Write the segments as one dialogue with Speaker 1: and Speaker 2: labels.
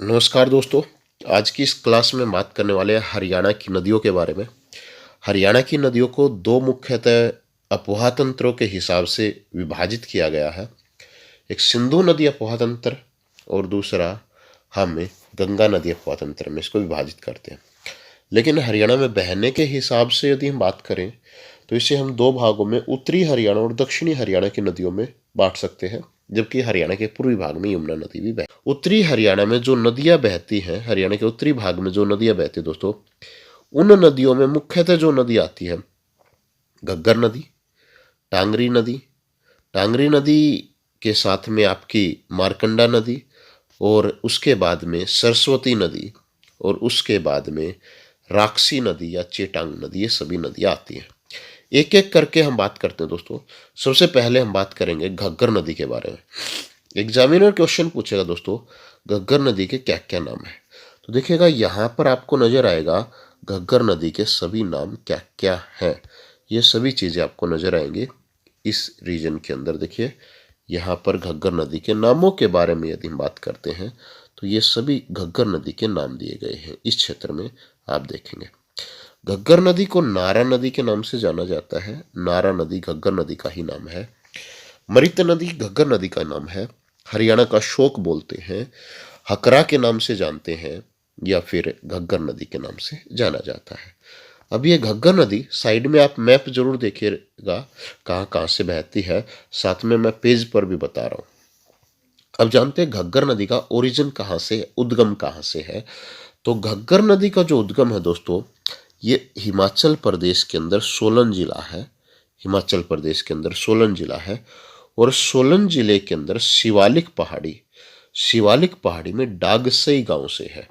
Speaker 1: नमस्कार दोस्तों। आज की इस क्लास में बात करने वाले हैं हरियाणा की नदियों के बारे में। हरियाणा की नदियों को दो मुख्यतः अपोहा तंत्रों के हिसाब से विभाजित किया गया है। एक सिंधु नदी अपोहा तंत्र और दूसरा हम गंगा नदी अपोहा तंत्र में इसको विभाजित करते हैं। लेकिन हरियाणा में बहने के हिसाब से यदि हम बात करें तो इसे हम दो भागों में उत्तरी हरियाणा और दक्षिणी हरियाणा की नदियों में बांट सकते हैं, जबकि हरियाणा के पूर्वी भाग में यमुना नदी भी बहती है। उत्तरी हरियाणा में जो नदियां बहती हैं, हरियाणा के उत्तरी भाग में जो नदियां बहती है दोस्तों, उन नदियों में मुख्यतः जो नदी आती है घग्गर नदी, टांगरी नदी, टांगरी नदी के साथ में आपकी मारकंडा नदी, और उसके बाद में सरस्वती नदी, और उसके बाद में राक्षसी नदी या चेटांग नदी, ये सभी नदियां आती हैं। एक एक करके हम बात करते हैं दोस्तों। सबसे पहले हम बात करेंगे घग्गर नदी के बारे में। एग्जामिनर क्वेश्चन पूछेगा दोस्तों, घग्गर नदी के क्या क्या नाम है। तो देखिएगा यहाँ पर आपको नजर आएगा घग्गर नदी के सभी नाम क्या क्या हैं। ये सभी चीजें आपको नजर आएंगी इस रीजन के अंदर। देखिए यहाँ पर घग्गर नदी के नामों के बारे में यदि हम बात करते हैं तो ये सभी घग्गर नदी के नाम दिए गए हैं इस क्षेत्र में। आप देखेंगे घग्गर नदी को नारा नदी के नाम से जाना जाता है। नारा नदी घग्गर नदी का ही नाम है। मृत नदी घग्गर नदी का नाम है। हरियाणा का शोक बोलते हैं, हकरा के नाम से जानते हैं, या फिर घग्गर नदी के नाम से जाना जाता है। अब ये घग्गर नदी साइड में आप मैप जरूर देखिएगा कहाँ कहाँ से बहती है, साथ में मैं पेज पर भी बता रहा हूँ। अब जानते हैं घग्गर नदी का ओरिजिन कहाँ से, उद्गम कहाँ से है। तो घग्गर नदी का जो उद्गम है दोस्तों, ये हिमाचल प्रदेश के अंदर सोलन जिला है। हिमाचल प्रदेश के अंदर सोलन जिला है, और सोलन जिले के अंदर शिवालिक पहाड़ी में डागसई गांव से है।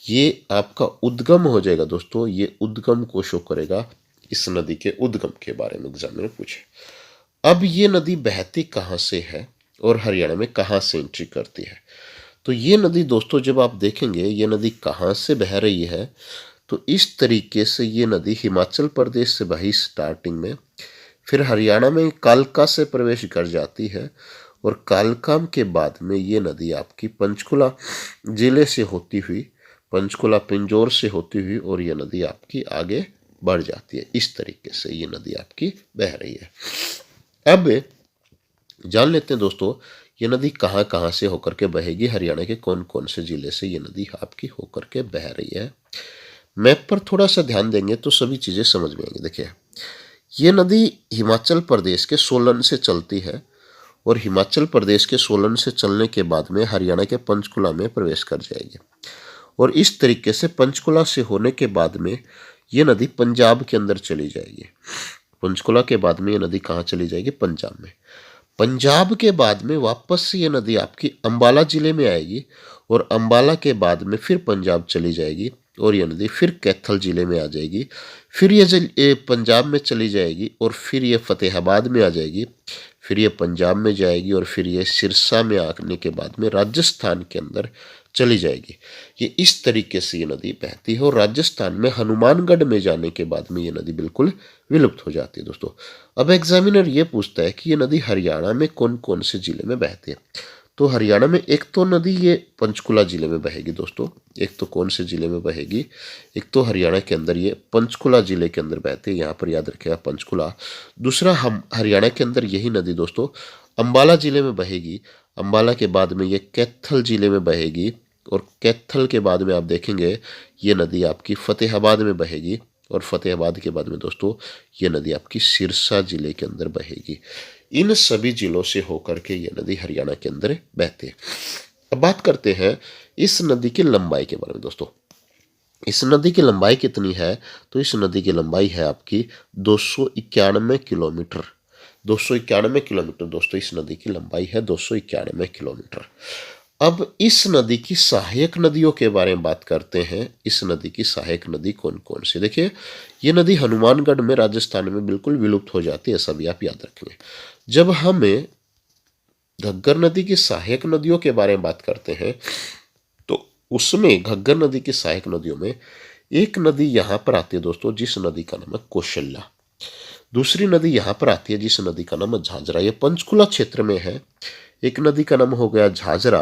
Speaker 1: ये आपका उद्गम हो जाएगा दोस्तों। ये उद्गम को शो करेगा इस नदी के उद्गम के बारे में एग्जामिनर पूछे। अब ये नदी बहती कहाँ से है और हरियाणा में कहाँ से एंट्री करती है। तो ये नदी दोस्तों जब आप देखेंगे ये नदी कहाँ से बह रही है, तो इस तरीके से ये नदी हिमाचल प्रदेश से बही स्टार्टिंग में, फिर हरियाणा में कालका से प्रवेश कर जाती है, और कालका के बाद में ये नदी आपकी पंचकुला जिले से होती हुई, पंचकुला पिंजौर से होती हुई, और ये नदी आपकी आगे बढ़ जाती है। इस तरीके से ये नदी आपकी बह रही है। अब जान लेते हैं दोस्तों ये नदी कहाँ कहाँ से होकर के बहेगी, हरियाणा के कौन कौन से जिले से ये नदी आपकी होकर के बह रही है। मैप पर थोड़ा सा ध्यान देंगे तो सभी चीज़ें समझ में आएंगी। देखिए ये नदी हिमाचल प्रदेश के सोलन से चलती है, और हिमाचल प्रदेश के सोलन से चलने के बाद में हरियाणा के पंचकुला में प्रवेश कर जाएगी, और इस तरीके से पंचकुला से होने के बाद में ये नदी पंजाब के अंदर चली जाएगी। पंचकुला के बाद में ये नदी कहाँ चली जाएगी, पंजाब में। पंजाब के बाद में वापस से ये नदी आपकी अंबाला जिले में आएगी, और अंबाला के बाद में फिर पंजाब चली जाएगी, और ये नदी फिर कैथल जिले में आ जाएगी। फिर ये पंजाब में चली जाएगी, और फिर ये फतेहाबाद में आ जाएगी, फिर ये पंजाब में जाएगी, और फिर ये सिरसा में आने के बाद में राजस्थान के अंदर चली जाएगी। ये इस तरीके से ये नदी बहती है, और राजस्थान में हनुमानगढ़ में जाने के बाद में ये नदी बिल्कुल विलुप्त हो जाती है दोस्तों। अब एग्जामिनर ये पूछता है कि ये नदी हरियाणा में कौन कौन से जिले में बहती है। तो हरियाणा में एक तो नदी ये पंचकुला जिले में बहेगी दोस्तों। एक तो कौन से जिले में बहेगी, एक तो हरियाणा के अंदर ये पंचकुला जिले के अंदर बहती है, यहाँ पर याद रखेगा पंचकुला। दूसरा हम हरियाणा के अंदर यही नदी दोस्तों अंबाला जिले में बहेगी। अंबाला के बाद में ये कैथल जिले में बहेगी, और कैथल के बाद में आप देखेंगे ये नदी आपकी फतेहाबाद में बहेगी, और फतेहाबाद के बाद में दोस्तों ये नदी आपकी सिरसा जिले के अंदर बहेगी। इन सभी जिलों से होकर के ये नदी हरियाणा के अंदर बहती है। अब बात करते हैं इस नदी की लंबाई के बारे में दोस्तों। इस नदी की लंबाई कितनी है, तो इस नदी की लंबाई है आपकी 291 किलोमीटर। 291 किलोमीटर दोस्तों इस नदी की लंबाई है, 291 किलोमीटर। अब इस नदी की सहायक नदियों के बारे में बात करते हैं। इस नदी की सहायक नदी कौन कौन सी। देखिए ये नदी हनुमानगढ़ में राजस्थान में बिल्कुल विलुप्त हो जाती है, ऐसा भी आप याद रखेंगे। जब हमें घग्गर नदी की सहायक नदियों के बारे में बात करते हैं तो उसमें घग्गर नदी की सहायक नदियों में एक नदी यहाँ पर आती है दोस्तों जिस नदी का नाम है कौशल्या। दूसरी नदी यहाँ पर आती है जिस नदी का नाम है झाझरा, ये पंचकुला क्षेत्र में है। एक नदी का नाम हो गया झाझरा,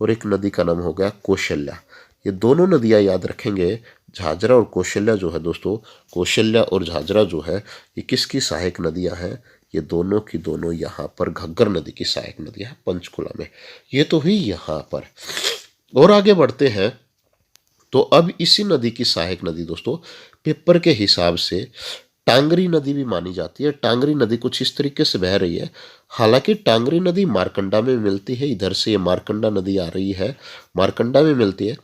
Speaker 1: और एक नदी का नाम हो गया कौशल्या। ये दोनों नदियाँ याद रखेंगे। झाझरा और कौशल्या जो है दोस्तों, कौशल्या और झाझरा जो है ये किसकी सहायक नदियाँ हैं? ये दोनों की दोनों यहाँ पर घग्गर नदी की सहायक नदियाँ हैं पंचकुला में। ये तो हुई यहाँ पर। और आगे बढ़ते हैं तो अब इसी नदी की सहायक नदी दोस्तों पेपर के हिसाब से टांगरी नदी भी मानी जाती है। टांगरी नदी कुछ इस तरीके से बह रही है। हालांकि टांगरी नदी मारकंडा में मिलती है, इधर से ये मारकंडा नदी आ रही है, मारकंडा में मिलती है।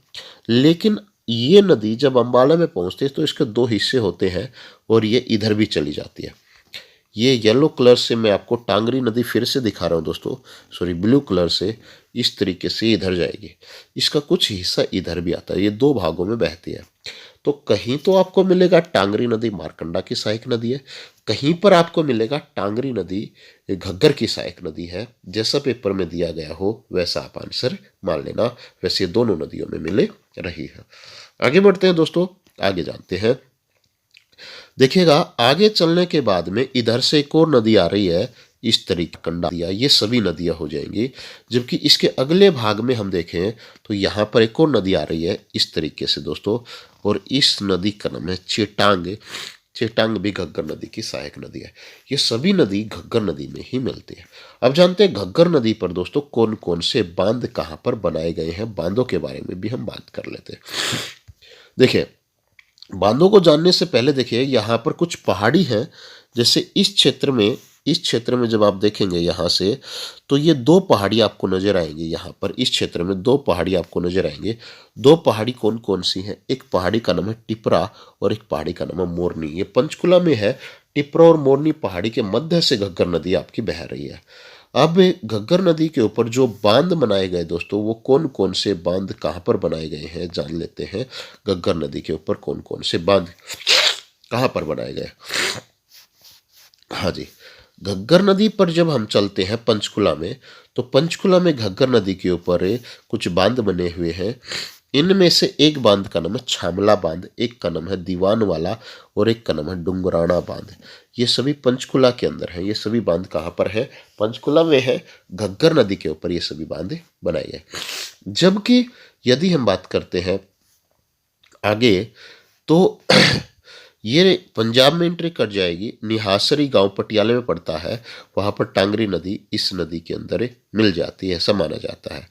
Speaker 1: लेकिन ये नदी जब अंबाला में पहुंचती है तो इसके दो हिस्से होते हैं और ये इधर भी चली जाती है। ये येलो कलर से मैं आपको टांगरी नदी फिर से दिखा रहा हूँ दोस्तों, सॉरी ब्लू कलर से, इस तरीके से इधर जाएगी। इसका कुछ हिस्सा इधर भी आता है, ये दो भागों में बहती है। तो कहीं तो आपको मिलेगा टांगरी नदी मारकंडा की सहायक नदी है, कहीं पर आपको मिलेगा टांगरी नदी घग्गर की सहायक नदी है। जैसा पेपर में दिया गया हो वैसा आप आंसर मान लेना। वैसे ये दोनों नदियों में मिले रही है। आगे बढ़ते हैं दोस्तों, आगे जानते हैं। देखिएगा आगे चलने के बाद में इधर से एक और नदी आ रही है, इस तरीके कंडा दिया, ये सभी नदियां हो जाएंगी। जबकि इसके अगले भाग में हम देखें तो यहाँ पर एक और नदी आ रही है इस तरीके से दोस्तों, और इस नदी का नाम है चेटांग। चेटांग भी घग्गर नदी की सहायक नदी है। ये सभी नदी घग्गर नदी में ही मिलती है। अब जानते हैं घग्गर नदी पर दोस्तों कौन कौन से बांध कहाँ पर बनाए गए हैं। बांधों के बारे में भी हम बात कर लेते हैं। देखिए बांधों को जानने से पहले देखिए यहाँ पर कुछ पहाड़ी हैं। जैसे इस क्षेत्र में जब आप देखेंगे यहाँ से तो ये दो पहाड़ी आपको नजर आएंगे। यहाँ पर इस क्षेत्र में दो पहाड़ी आपको नजर आएंगे। दो पहाड़ी कौन कौन सी हैं? एक पहाड़ी का नाम है टिपरा और एक पहाड़ी का नाम है मोरनी। ये पंचकुला में है। टिपरा और मोरनी पहाड़ी के मध्य से घग्गर नदी आपकी बह रही है। अब घग्गर नदी के ऊपर जो बांध बनाए गए दोस्तों, वो कौन कौन से बांध कहाँ पर बनाए गए हैं जान लेते हैं। घग्गर नदी के ऊपर कौन कौन से बांध कहाँ पर बनाए गए। हाँ जी, घग्गर नदी पर जब हम चलते हैं पंचकुला में, तो पंचकुला में घग्गर नदी के ऊपर कुछ बांध बने हुए हैं। इनमें से एक बांध का नाम है छामला बांध, एक का नाम है दीवान वाला और एक का नाम है डुंगराना बांध। ये सभी पंचकुला के अंदर है। ये सभी बांध कहाँ पर है? पंचकुला में है। घग्गर नदी के ऊपर ये सभी बांध बनाए गए। जबकि यदि हम बात करते हैं आगे तो ये पंजाब में एंट्री कर जाएगी। निहासरी गांव पटियाले में पड़ता है, वहां पर टांगरी नदी इस नदी के अंदर मिल जाती है, ऐसा माना जाता है।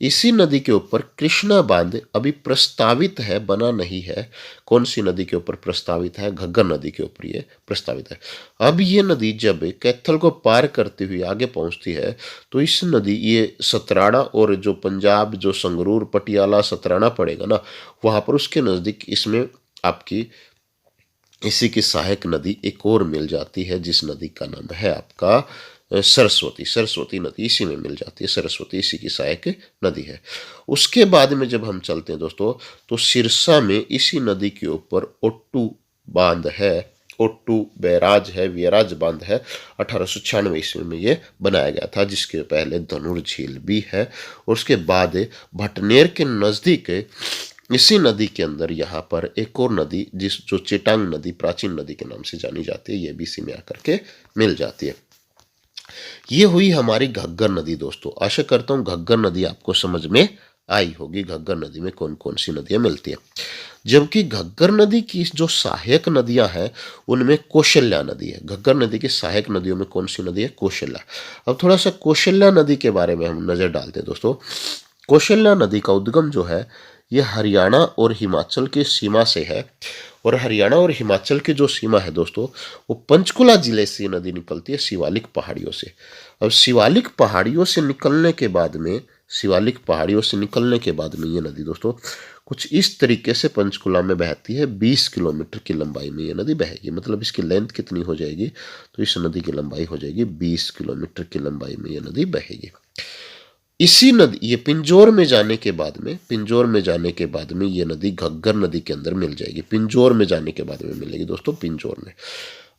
Speaker 1: इसी नदी के ऊपर कृष्णा बांध अभी प्रस्तावित है, बना नहीं है। कौन सी नदी के ऊपर प्रस्तावित है? घग्गर नदी के ऊपर ये प्रस्तावित है। अब ये नदी जब कैथल को पार करते हुए आगे पहुंचती है तो इस नदी ये सतराड़ा और जो पंजाब जो संगरूर पटियाला सतराड़ा पड़ेगा ना, वहां पर उसके नजदीक इसमें आपकी इसी की सहायक नदी एक और मिल जाती है, जिस नदी का नाम है आपका सरस्वती। सरस्वती नदी इसी में मिल जाती है। सरस्वती इसी की सहायक नदी है। उसके बाद में जब हम चलते हैं दोस्तों तो सिरसा में इसी नदी के ऊपर ओट्टू बांध है। ओट्टू बैराज है, वियराज बांध है। 1896 ईस्वी में ये बनाया गया था, जिसके पहले धनुर झील भी है। और उसके बाद भटनेर के नज़दीक इसी नदी के अंदर यहाँ पर एक और नदी जो चेटांग नदी प्राचीन नदी के नाम से जानी जाती है, ये भी इसी में आकर के मिल जाती है। ये हुई हमारी घग्गर नदी दोस्तों। आशा करता हूँ घग्गर नदी आपको समझ में आई होगी। घग्गर नदी में कौन कौन सी नदियां मिलती है। जबकि घग्गर नदी की जो सहायक नदियां हैं उनमें कौशल्या नदी है। घग्गर नदी की सहायक नदियों में कौन सी नदी है? कौशल्या। अब थोड़ा सा कौशल्या नदी के बारे में हम नजर डालते हैं दोस्तों। कौशल्या नदी का उद्गम जो है ये हरियाणा और हिमाचल की सीमा से है। और हरियाणा और हिमाचल की जो सीमा है दोस्तों, वो पंचकुला जिले से नदी निकलती है, शिवालिक पहाड़ियों से। अब शिवालिक पहाड़ियों से निकलने के बाद में ये नदी दोस्तों कुछ इस तरीके से पंचकुला में बहती है। 20 किलोमीटर की लंबाई में ये नदी बहेगी। मतलब इसकी लेंथ कितनी हो जाएगी? तो इस नदी की लंबाई हो जाएगी 20 किलोमीटर की लंबाई में ये नदी बहेगी। इसी नदी ये पिंजौर में जाने के बाद में ये नदी घग्गर नदी के अंदर मिल जाएगी। पिंजौर में जाने के बाद में मिलेगी दोस्तों, पिंजौर में।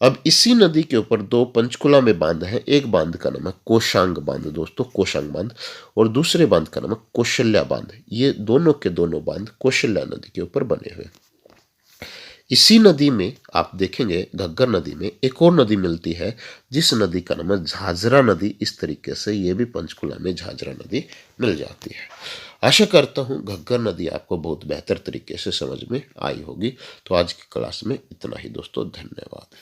Speaker 1: अब इसी नदी के ऊपर दो पंचकुला में बांध है। एक बांध का नाम है कोशांग बांध दोस्तों, कोशांग बांध, और दूसरे बांध का नाम है कौशल्या बांध। ये दोनों के दोनों बांध कौशल्या नदी के ऊपर बने हुए। इसी नदी में आप देखेंगे घग्गर नदी में एक और नदी मिलती है जिस नदी का नाम है झाझरा नदी। इस तरीके से ये भी पंचकुला में झाझरा नदी मिल जाती है। आशा करता हूँ घग्गर नदी आपको बहुत बेहतर तरीके से समझ में आई होगी। तो आज की क्लास में इतना ही दोस्तों, धन्यवाद।